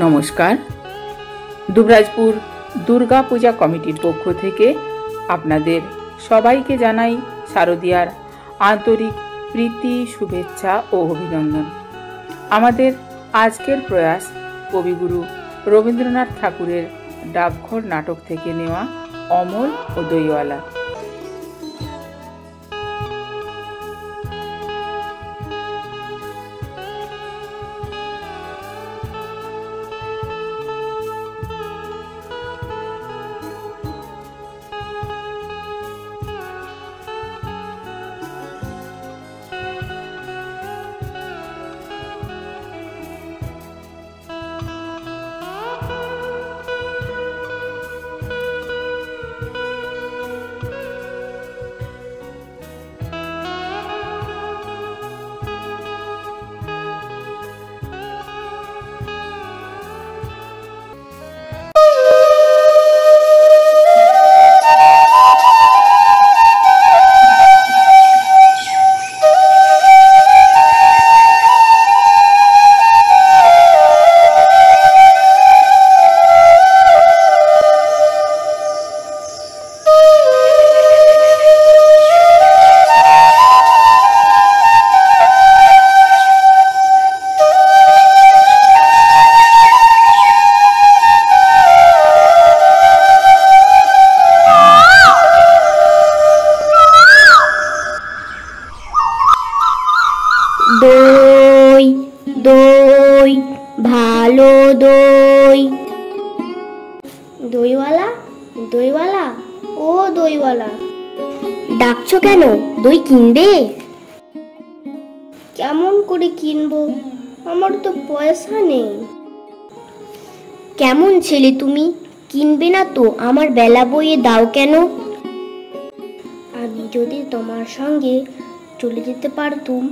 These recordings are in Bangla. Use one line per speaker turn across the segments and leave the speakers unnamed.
নমস্কার। দুবরাজপুর দুর্গা পূজা কমিটির পক্ষ থেকে আপনাদের সবাইকে জানাই শারদীয়ার আন্তরিক প্রীতি, শুভেচ্ছা ও অভিনন্দন। আমাদের আজকের প্রয়াস কবিগুরু রবীন্দ্রনাথ ঠাকুরের ডাকঘর নাটক থেকে নেওয়া অমল ও দইওয়ালা।
দই দই ভালো দই। দইওয়ালা দইওয়ালা ও দইওয়ালা, ডাকছো কেন? দই কিনবে? কেমন করে কিনবো, আমার তো পয়সা নেই। কেমন ছেলে তুমি, কিনবে না তো আমার বেলা বইয়ে দাও কেন? আমি যদি তোমার সঙ্গে চলে যেতে পারতুম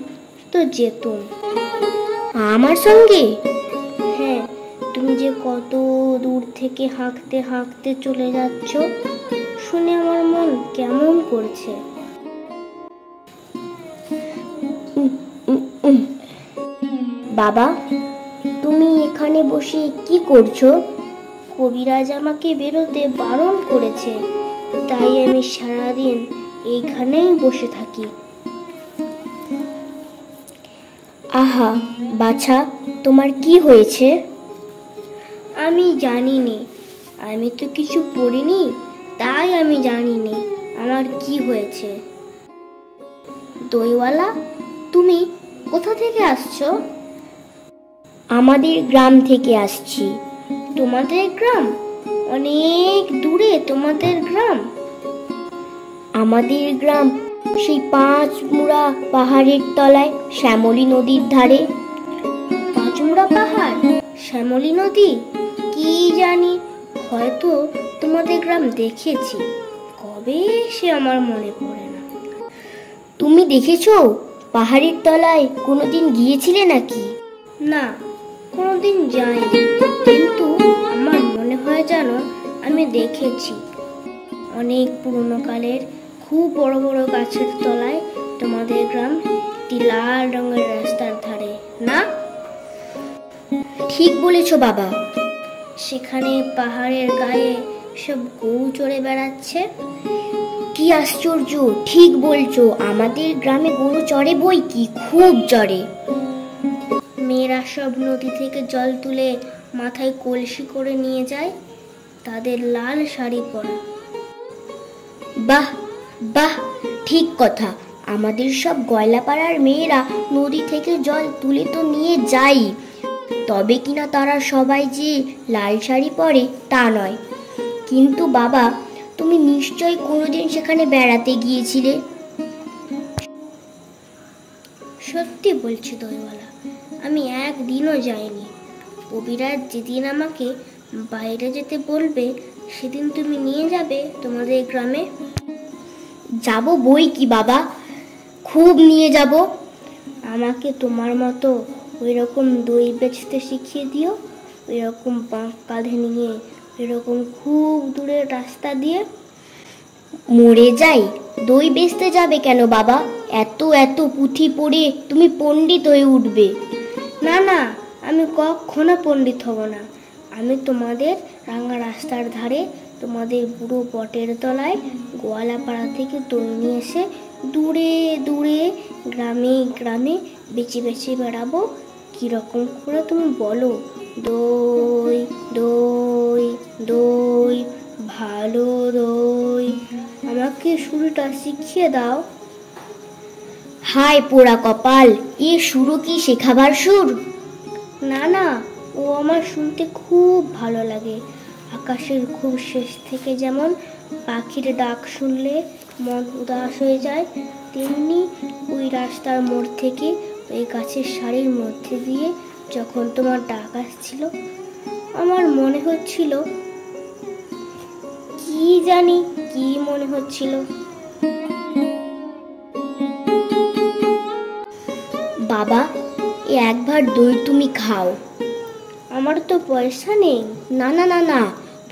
তো যেতুম। আমার সঙ্গে? হ্যাঁ, তুমি যে কত দূর থেকে হাঁকতে হাঁকতে চলে যাচ্ছ, শুনে আমার মন কেমন করছে। বাবা, তুমি এখানে বসে কি করছো? কবিরাজ আমাকে বেরোতে বারণ করেছে, তাই আমি সারাদিন এইখানেই বসে থাকি। আহা বাছা, তোমার কি হয়েছে? আমি জানি নে, আমি তো কিছু পড়িনি, তাই আমি জানি নে আমার কি হয়েছে। দইওয়ালা, তুমি কোথা থেকে আসছো? আমাদের গ্রাম থেকে আসছি। তোমাদের গ্রাম? অনেক দূরে তোমাদের গ্রাম? আমাদের গ্রাম সেই 5 মুড়া পাহাড়ের তলায়, শ্যামলী নদীর ধারে। 5 মুড়া পাহাড়, শ্যামলী নদী? কি জানি, হয়তো তোমাদের গ্রাম দেখেছি, কবে সে আমার মনে পড়ে না। তুমি দেখেছো পাহাড়ের তলায়? কোনোদিন গিয়েছিলে নাকি? না, কোনোদিন যাইনি, কিন্তু আমার মনে হয় যেন আমি দেখেছি। অনেক পুরনো কালের খুব বড় বড় গাছের তলায় তোমাদের গ্রাম, একটি লাল রঙের রাস্তার ধারে, না? ঠিক বলেছো বাবা। সেখানে পাহাড়ের গায়ে সব গরু চড়ে বেড়াচ্ছে। কি আশ্চর্য, ঠিক বলছো, আমাদের গ্রামে গরু চড়ে বই কি, খুব চড়ে। মেয়েরা সব নদী থেকে জল তুলে মাথায় কলসি করে নিয়ে যায়, তাদের লাল শাড়ি পরা। বাহ বাহ, ঠিক কথা, আমাদের সব গয়লাপাড়ার মেয়েরা নদী থেকে জল তুলে তো নিয়ে যাই, তবে কিনা তারা সবাই যে লাল শাড়ি পরে তা নয়। কিন্তু বাবা, তুমি নিশ্চয়ই কোনোদিন সেখানে বেড়াতে গিয়েছিলে? সত্যি বলছি দইওয়ালা, আমি একদিনও যাইনি। কবিরাজ যেদিন আমাকে বাইরে যেতে বলবে, সেদিন তুমি নিয়ে যাবে তোমাদের গ্রামে। যাব বই কি বাবা, খুব নিয়ে যাব। আমাকে তোমার মতো ওই রকম দই বেচতে শিখিয়ে দিও, ওই রকম বাঁক কাঁধে নিয়ে, এরকম খুব দূরের রাস্তা দিয়ে। মরে যাই, দই বেচতে যাবে কেন বাবা? এত এত পুঁথি পড়ে তুমি পণ্ডিত হয়ে উঠবে। না না, আমি কখনো পণ্ডিত হব না। আমি তোমাদের রাঙা রাস্তার ধারে, তোমাদের বুড়ো বটের তলায়, গোয়ালাপাড়া থেকে দই নিয়ে এসে দূরে দূরে গ্রামে গ্রামে বেচে বেচে বেড়াবো। কীরকম করে তুমি বলো? দই দই দই, ভালো দই, আমাকে শুরুটা শিখিয়ে দাও। হায় পোড়া কপাল, এ সুরও কি শেখাবার সুর? না না, ও আমার শুনতে খুব ভালো লাগে। আকাশের খুব শেষ থেকে যেমন পাখির ডাক শুনলে মন উদাস হয়ে যায়, তেমনি ওই রাস্তার মোড় থেকে ওই গাছের সারির মধ্যে দিয়ে যখন তোমার ডাক আসছিল, আমার মনে হচ্ছিল, কি জানি কি মনে হচ্ছিল। বাবা, একবার দই তুমি খাও। আমার তো পয়সা নেই। না না না না,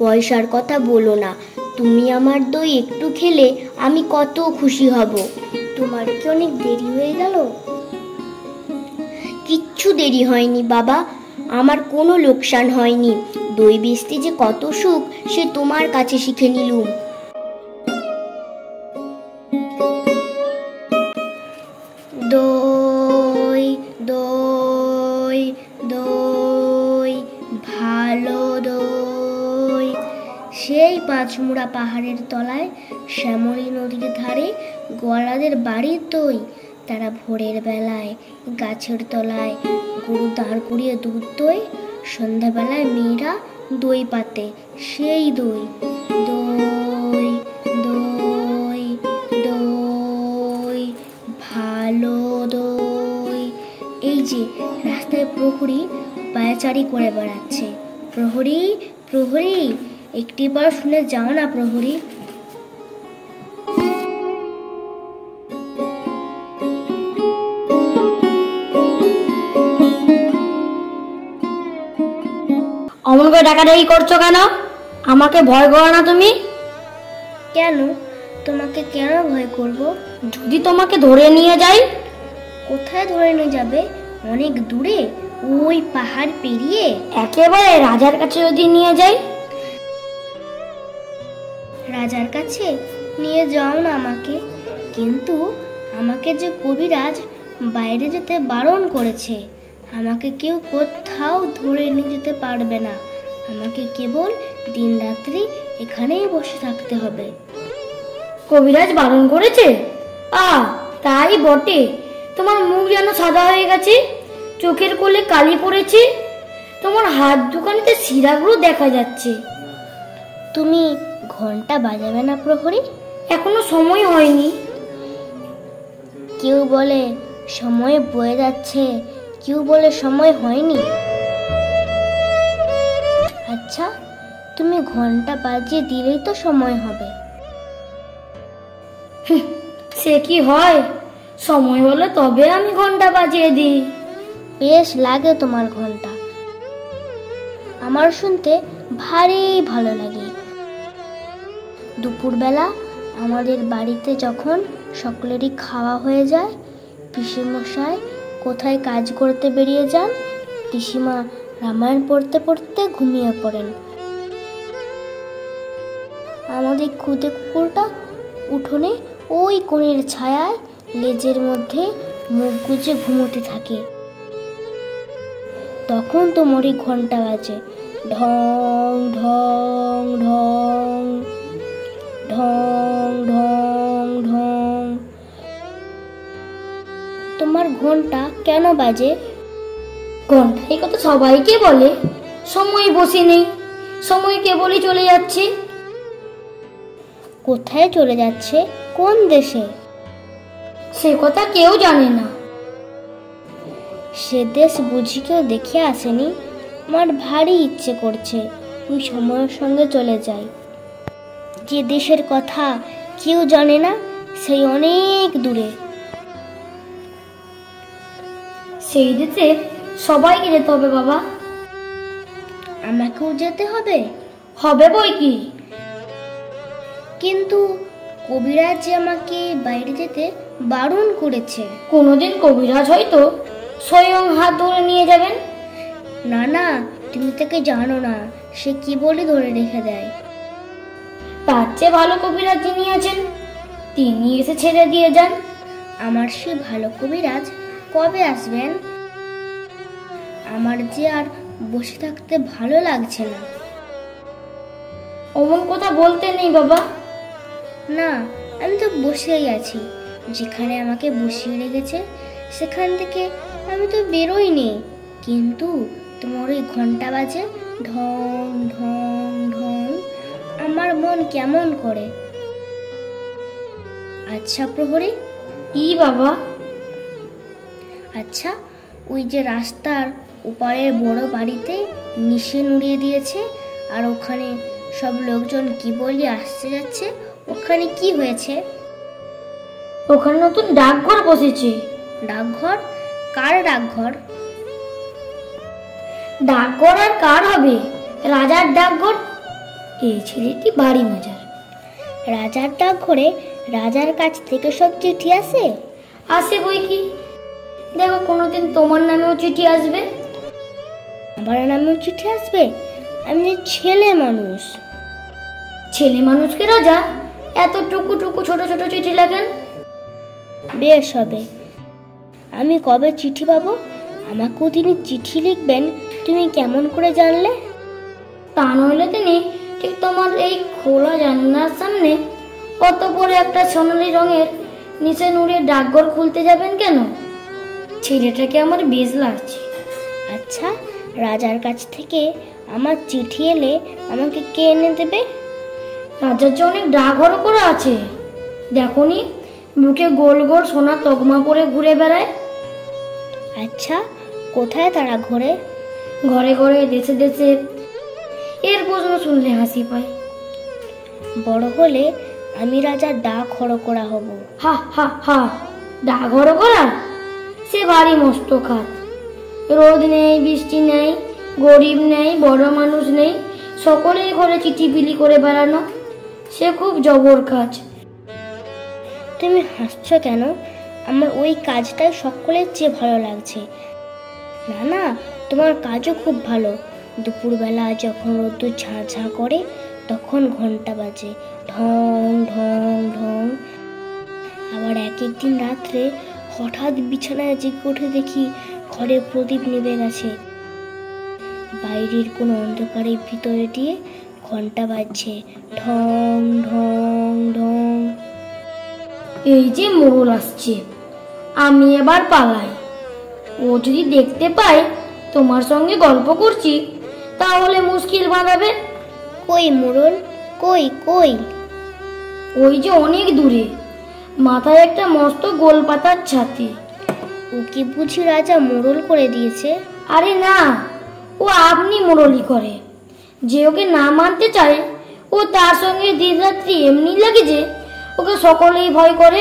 পয়সার কথা বলো না। তুমি আমার দই একটু খেলে আমি কত খুশি হব। তোমার কি অনেক দেরি হয়ে গেল? কিচ্ছু দেরি হয়নি বাবা, আমার কোনো লোকসান হয়নি। দই বেচতে যে কত সুখ সে তোমার কাছে শিখে নিলুম। দই দই দই, ভালো দই। সেই পাঁচমুড়া পাহাড়ের তলায় শ্যামলী নদীর ধারে গোয়ালাদের বাড়ির দই। তারা ভোরের বেলায় গাছের তলায় গরু দাঁড় করিয়ে দুধ দই, সন্ধ্যাবেলায় মেয়েরা দই পাতে, সেই দই। দই দই দই, ভালো দই। এই যে রাস্তায় প্রহরী পায়চারি করে বেড়াচ্ছে। প্রহরী প্রহরী, একটিবার শুনে যাও না প্রহরী।
অমন করে ডাকাডাকি করছো কেন? আমাকে ভয় করো না তুমি?
কেন? তোমাকে কেন ভয় করব?
যদি তোমাকে ধরে নিয়ে যাই?
কোথায় ধরে নিয়ে যাবে? অনেক দূরে, ওই পাহাড় পেরিয়ে।
একেবারে রাজার কাছে যদি নিয়ে যাই?
রাজার কাছে নিয়ে যাও না আমাকে, কিন্তু আমাকে যে কবিরাজ বাইরে যেতে বারণ করেছে। আমাকে কেউ কোথাও ধরে নিয়ে যেতে পারবে না। আমাকে কেবল দিন রাত্রি এখানেই বসে থাকতে হবে।
কবিরাজ বারণ করেছে? তাই বটে। তোমার মুখ যেন সাদা হয়ে গেছে, চোখের কোলে কালি পড়েছে, তোমার হাত দুখানিতে শিরাগুলো দেখা যাচ্ছে।
তুমি ঘন্টা বাজাবে না প্রহরী?
এখনো সময় হয়নি।
কেউ বলে সময় বয়ে যাচ্ছে, কেউ বলে সময় হয়নি। আচ্ছা, তুমি ঘন্টা বাজিয়ে দিলেই তো সময় হবে।
সে কি হয়? সময় হলে তবে আমি ঘন্টা বাজিয়ে দিই।
বেশ লাগে তোমার ঘন্টা, আমার শুনতে ভারী ভালো লাগে। দুপুরবেলা আমাদের বাড়িতে যখন সকলেরই খাওয়া হয়ে যায়, পিসিমশাই কোথায় কাজ করতে বেরিয়ে যান, পিসিমা রামায়ণ পড়তে পড়তে ঘুমিয়ে পড়েন। আমাদের খুদে কুকুরটা উঠোনে ওই কোণের ছায়ায় লেজের মধ্যে মুখ গুজে ঘুমোতে থাকে। তখন তোমারই ঘন্টা বাজে, ঢং ঢং ঢং ঢং ঢং ঢং। তোমার ঘন্টা কেন বাজে?
ঘন্টা এই কথা সবাইকে বলে। সময় বসে নেই, সময় কেবলই চলে যাচ্ছে।
কোথায় চলে যাচ্ছে? কোন দেশে?
সে কথা কেউ জানে না।
সে দেশ বুঝি কেউ দেখে আসেনি? আমার ভারী ইচ্ছে করছে ওই সময়ের সঙ্গে চলে যাই। যে দেশের কথা কেউ জানে না, সেই অনেক দূরে।
সেই দেশে সবাইকে যেতে হবে বাবা।
আমাকেও যেতে হবে?
হবে বই কি।
কিন্তু কবিরাজ যে আমাকে বাইরে যেতে বারণ করেছে।
কোনোদিন কবিরাজ হয়তো স্বয়ং হাত ধরে নিয়ে যাবেন।
না না, তুমি তাকে জানো না, সে কি বলে ধরে রেখে দেয়।
তার চেয়ে ভালো কবিরাজ যিনি আছেন তিনি এসে ছেড়ে দিয়ে যান।
আমার সে ভালো কবিরাজ কবে আসবেন? আমার যে আর বসে থাকতে ভালো লাগছে না।
অমন কথা বলতে নেই বাবা।
না, আমি তো বসেই আছি। যেখানে আমাকে বসিয়ে রেখেছে সেখান থেকে আমি তো বেরোইনি, কিন্তু তোমার ওই ঘন্টা বাজে ঢং ঢং ঢং, আমার মন কেমন করে। আচ্ছা প্রহরী।
কি বাবা?
আচ্ছা, ওই যে রাস্তার ওপারের বড় বাড়িতে নিশান উড়িয়ে দিয়েছে, আর ওখানে সব লোকজন কি বলে আসছে যাচ্ছে, ওখানে কি হয়েছে?
ওখানে নতুন ডাকঘর বসেছে।
ডাকঘর? কার ডাকঘর?
ডাকঘর আর কার হবে? রাজার ডাকঘর। এই ছেলেটি বাড়ি মজার।
রাজার ডাকঘরে রাজার কাছ থেকে সব চিঠি আসে?
আসে বই কি। দেখো কোনোদিন তোমার নামেও চিঠি আসবে।
আমার নামেও চিঠি আসবে? আমি ছেলে মানুষ।
ছেলে মানুষকে রাজা এত টুকু টুকু ছোট ছোট চিঠি লেখেন?
বেশ হবে। আমি কবে চিঠি পাবো? আমাকেও তিনি চিঠি লিখবেন, তুমি কেমন করে জানলে?
তা নইলে তিনি ঠিক তোমার এই খোলা জানলার সামনে কত বড় একটা সোনালি রঙের নিচে নুড়ে ডাকঘর খুলতে যাবেন কেন? ছেলেটাকে আমার বেশ লাগছে।
আচ্ছা, রাজার কাছ থেকে আমার চিঠি এলে আমাকে কে এনে দেবে?
রাজার যে অনেক ডাকঘরও করা আছে, দেখোনি বুকে গোল গোল সোনার তকমা পরে ঘুরে বেড়ায়।
আচ্ছা, কোথায় তারা ঘোরে?
ঘরে ঘরে দেশে দেশে। এর প্রশ্ন শুনলে হাসি পায়।
বড় হলে আমি রাজার ডাক হরকরা হব।
হা হা হা। ডাক হরকরা? সে ভারী মস্ত খাত। রোদ নেই, বৃষ্টি নেই, গরিব নেই, বড় মানুষ নেই, সকলেই ঘরে চিঠি বিলি করে বেড়ানো। সে খুব জবর কাজ।
তুমি হাসছো কেন? আমার ওই কাজটাই সকলের চেয়ে ভালো লাগছে। না না, তোমার কাজও খুব ভালো। দুপুরবেলা যখন রোদ্দুর ঝাঁ ঝাঁ করে তখন ঘন্টা বাজে ঢং ঢং ঢং। আবার এক একদিন রাত্রে হঠাৎ বিছানায় জেগে উঠে দেখি ঘরে প্রদীপ নিভে গেছে। বাইরের কোনো অন্ধকারের ভিতরে দিয়ে ঘন্টা বাজছে ঢং ঢং ঢং।
এই যে মোড়ল আসছে, আমি এবার পালাই। ও যদি দেখতে পায় তোমার সঙ্গে গল্প করছি তাহলে মুশকিল বাঁধাবে।
কই মোড়ল? কই কই?
ওই যে অনেক দূরে, মাথায় একটা মস্ত গোল পাতার ছাতি।
ওকে বুঝি রাজা মোড়ল করে দিয়েছে?
আরে না, ও আপনি মোড়লি করে। যে ওকে না মানতে চায় ও তার সঙ্গে দিন রাত্রি এমনি লাগে যে ওকে সকলেই ভয় করে।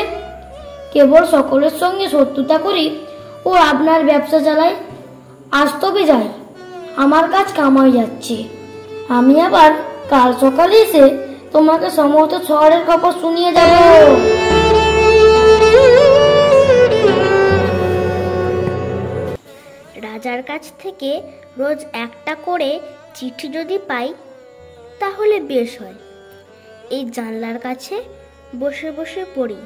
কেবল সকলের সঙ্গে শত্রুতা করি ও আপনার ব্যবসা চালায়। আজ তবে যাই, আমার কাজ কামাই যাচ্ছে। আমি আবার কাল সকালে এসে তোমাকে সমস্ত শহরের খবর শুনিয়ে যাব।
রাজার কাছ থেকে রোজ একটা করে চিঠি যদি পাই তাহলে বেশ হয়। এই জানলার কাছে বসে বসে পড়ি,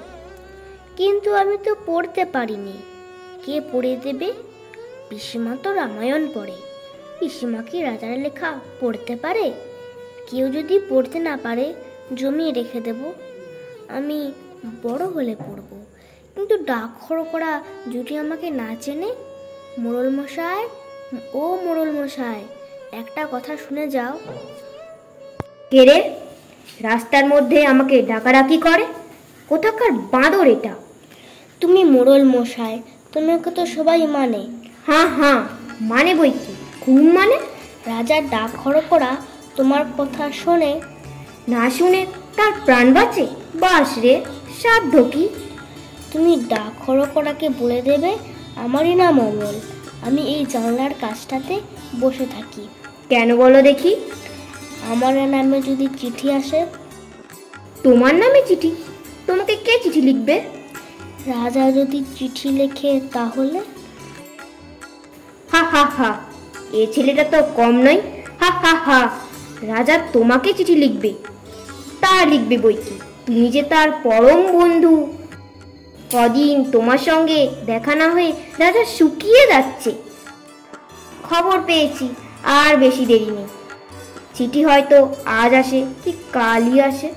কিন্তু আমি তো পড়তে পারিনি। কে পড়ে দেবে? পিসিমা তো রামায়ণ পড়ে। পিসিমা কি রাজার লেখা পড়তে পারে? কেউ যদি পড়তে না পারে জমিয়ে রেখে দেব। আমি বড় হলে পড়ব, কিন্তু ডাক হরকরা যদি আমাকে না চেনে। মোড়ল মশাই, ও মোড়ল মশাই, একটা কথা শুনে যাও।
কে রে? রাস্তার মধ্যে আমাকে ডাকাডাকি করে? কোথাকার বাঁদর এটা?
তুমি মোড়ল মশাই, তোমাকে তো সবাই মানে।
হ্যাঁ হ্যাঁ, মানে বই কি, খুব মানে।
রাজার ডাক হরকরা তোমার কথা শোনে?
না শুনে তার প্রাণ বাঁচে? বাস রে, সাধ্য কি?
তুমি ডাক হরকরাকে বলে দেবে আমারই নাম অমল, আমি এই জানলার কাছটাতে বসে থাকি।
কেন বলো দেখি?
আমার নামে যদি চিঠি আসে।
তোমার নামে চিঠি? তোমাকে কে চিঠি লিখবে?
রাজা যদি চিঠি লেখে তাহলে?
হা হা হা, এ ছেলেটা তো কম নয়। হা হা হা, রাজা তোমাকে চিঠি লিখবে? তা লিখবে বই কি, তুমি যে তার পরম বন্ধু। কদিন তোমার সঙ্গে দেখা না হয়ে রাজা শুকিয়ে যাচ্ছে। খবর পেয়েছি, আর বেশি দেরি নেই। চিঠি হয়তো আজ আসে কি কালই আসে।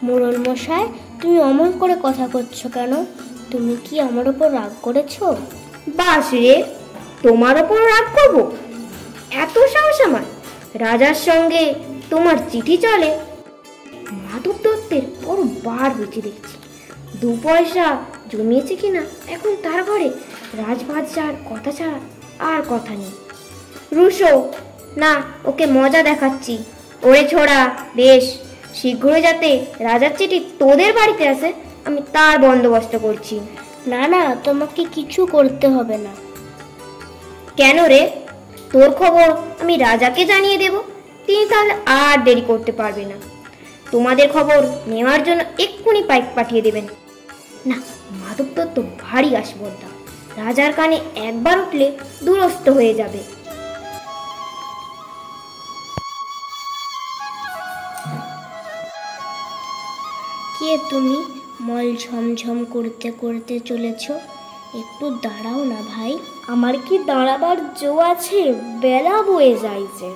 মোড়ল মশাই, তুমি অমন করে কথা করছো কেন? তুমি কি আমার ওপর রাগ করেছো?
বাস রে, তোমার ওপর রাগ করবো? এত সাহস আমার? রাজার সঙ্গে তোমার চিঠি চলে? মাধব দত্তের বড় বার হয়েছে দেখছি। 2 পয়সা জমিয়েছে কিনা এখন তার ঘরে রাজবাদশার কথা ছাড়া আর কথা নেই। রুশো না, ওকে মজা দেখাচ্ছি। ওরে ছোড়া, বেশ শীঘ্রই যাতে রাজার চিঠি তোদের বাড়িতে আসে আমি তার বন্দোবস্ত করছি।
না না, তোমাকে কিছু করতে হবে না।
কেন রে? তোর খবর আমি রাজাকে জানিয়ে দেব, তিনি তাহলে আর দেরি করতে পারবে না। তোমাদের খবর নেওয়ার জন্য এক্ষুনি পাইক পাঠিয়ে দেবেন। না, মাধব দত্ত ভারী আসবদ্দা, রাজার কানে একবার উঠলে দুরস্ত হয়ে যাবে।
কে তুমি? মল ঝমঝম করতে করতে চলেছ? একটু দাঁড়াও না ভাই।
আমার কি দাঁড়াবার জো আছে? বেলা বয়ে যাইছে।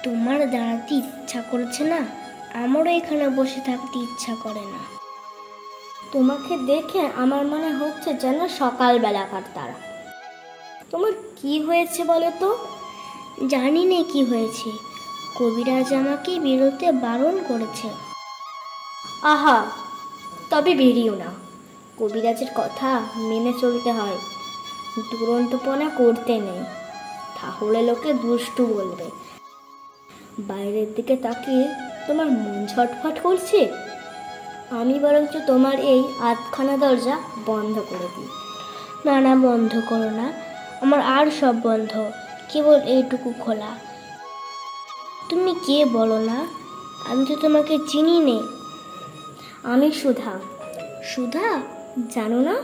তোমার দাঁড়াতে ইচ্ছা করছে না? আমারও এখানে বসে থাকতে ইচ্ছা করে না।
তোমাকে দেখে আমার মনে হচ্ছে যেন সকালবেলাকার তারা। তোমার কি হয়েছে বলো তো?
জানি না কি হয়েছে, কবিরাজ আমাকে বেরোতে বারণ করেছে।
আহা, তবে বেরিও না। কবিরাজের কথা মেনে চলতে হয়, দুরন্তপনা করতে নেই, তাহলে লোকে দুষ্টু বলবে। বাইরের দিকে তাকিয়ে তোমার মন ছটফট করছে? আমি বরঞ্চ তোমার এই আধখানা দরজা বন্ধ করে দিই।
না না, বন্ধ করো না, আমার আর সব বন্ধ, কেবল এইটুকু খোলা। তুমি কে বলো না? আমি তো তোমাকে চিনি নে।
আমি সুধা।
সুধা?
জানো না,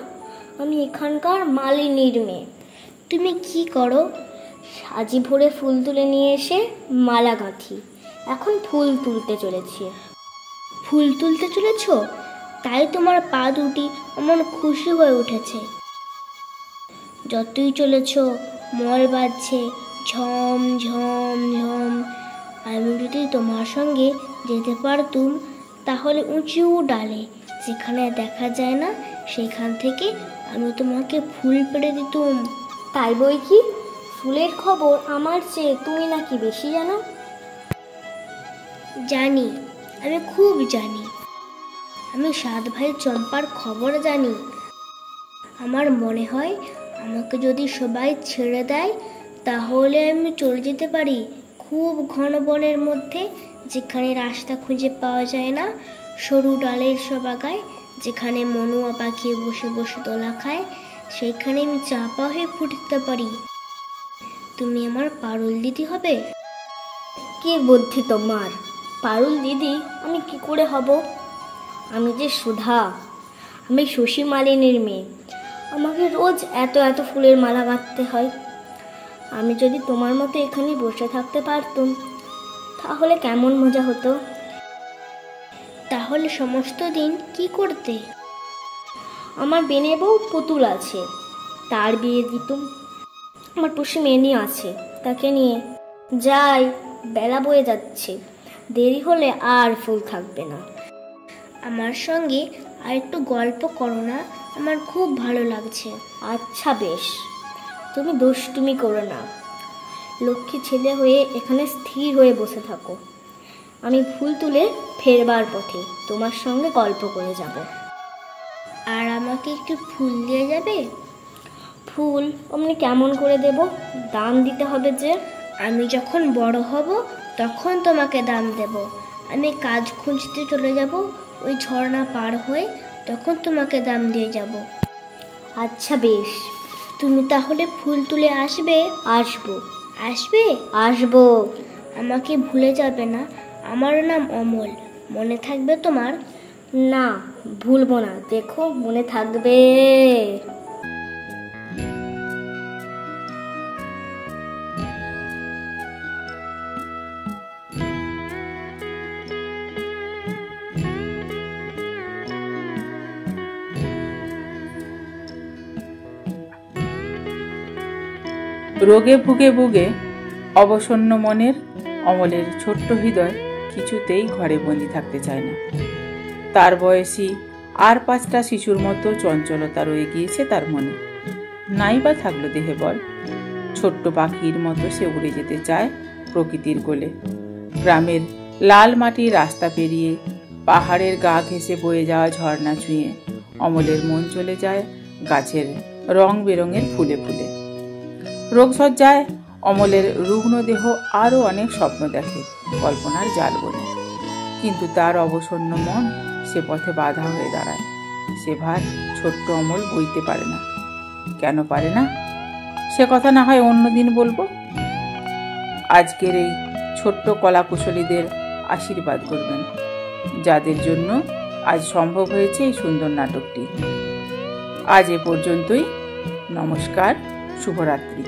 আমি এখানকার মালিনীর মেয়ে।
তুমি কি করো?
সাজি ভরে ফুল তুলে নিয়ে এসে মালা গাঁথি। এখন ফুল তুলতে চলেছি।
ফুল তুলতে চলেছ? তাই তোমার পা দুটি এমন খুশি হয়ে উঠেছে। যতই চলেছ মল বাজছে ঝম ঝম ঝম। আমি যদি তোমার সঙ্গে যেতে পারতুম, তাহলে উঁচু ডালে যেখানে দেখা যায় না সেখান থেকে আমি তোমাকে ফুল পেড়ে দিতুম।
তাই বই কি? ফুলের খবর আমার চেয়ে তুমি নাকি বেশি জানো?
জানি, আমি খুব জানি। আমি 7 ভাই চম্পার খবর জানি। আমার মনে হয় আমাকে যদি সবাই ছেড়ে দেয় তাহলে আমি চলে যেতে পারি খুব ঘন বনের মধ্যে, যেখানে রাস্তা খুঁজে পাওয়া যায় না, সরু ডালের সবাগায়, যেখানে মনুয়া পাখি বসে বসে দোলা খায়, সেইখানে আমি চাপা হয়ে ফুটতে পারি। তুমি আমার পারুল দিদি হবে।
কি বুদ্ধি তোমার! পারুল দিদি আমি কি করে হব? আমি যে সুধা, আমি শশী মালিনীর মেয়ে। আমাকে রোজ এত এত ফুলের মালা গাঁথতে হয়। আমি যদি তোমার মতো এখানে বসে থাকতে পারতুম তাহলে কেমন মজা হতো।
তাহলে সমস্ত দিন কি করতে?
আমার বেনে বউ পুতুল আছে, তার বিয়ে দিতুম। আমার টুসি মেনি আছে, তাকে নিয়ে যাই। বেলা বয়ে যাচ্ছে, দেরি হলে আর ফুল থাকবে না।
আমার সঙ্গে আর একটু গল্প করো না, আমার খুব ভালো লাগছে।
আচ্ছা বেশ, তুমি দুষ্টুমি করো না। লক্ষ্মী ছেলে হয়ে এখানে স্থির হয়ে বসে থাকো। আমি ফুল তুলে ফেরবার পথে তোমার সঙ্গে গল্প করে যাব।
আর আমাকে একটু ফুল দিয়ে যাবে?
ফুল অমনি কেমন করে দেব? দাম দিতে হবে যে।
আমি যখন বড় হব তখন তোমাকে দাম দেব। আমি কাজ খুঁজতে চলে যাব ওই ঝর্ণা পার হয়ে, তখন তোমাকে দাম দিয়ে যাব।
আচ্ছা বেশ।
তুমি তাহলে ফুল তুলে আসবে?
আসবো।
আসবে?
আসবো।
আমাকে ভুলে যাবে না। আমার নাম অমল, মনে থাকবে তোমার?
না, ভুলবো না, দেখো মনে থাকবে।
রোগে ভুগে ভুগে অবসন্ন মনের অমলের ছোট্ট হৃদয় কিছুতেই ঘরে বন্দি থাকতে চায় না। তার বয়সী আর 5টা শিশুর মতো চঞ্চলতা রয়ে গিয়েছে তার মনে। নাই বা থাকলো দেহে বল। ছোট্ট পাখির মতো সে উড়ে যেতে চায় প্রকৃতির কোলে। গ্রামের লাল মাটির রাস্তা পেরিয়ে পাহাড়ের গা ঘেঁষে বয়ে যাওয়া ঝর্ণা ছুঁয়ে অমলের মন চলে যায় গাছের রং বেরঙের ফুলে ফুলে। রোগসজ্জায় অমলের রুগ্ন দেহ আরও অনেক স্বপ্ন দেখে কল্পনার জাল বনে। কিন্তু তার অবসন্ন মন সে পথে বাধা হয়ে দাঁড়ায়। সে ভার ছোট্ট অমল বইতে পারে না। কেন পারে না সে কথা না হয় অন্যদিন বলবো। আজকের এই ছোট্ট কলাকুশলীদের আশীর্বাদ করবেন, যাদের জন্য আজ সম্ভব হয়েছে এই সুন্দর নাটকটি। আজ এ পর্যন্তই। নমস্কার, শুভরাত্রি।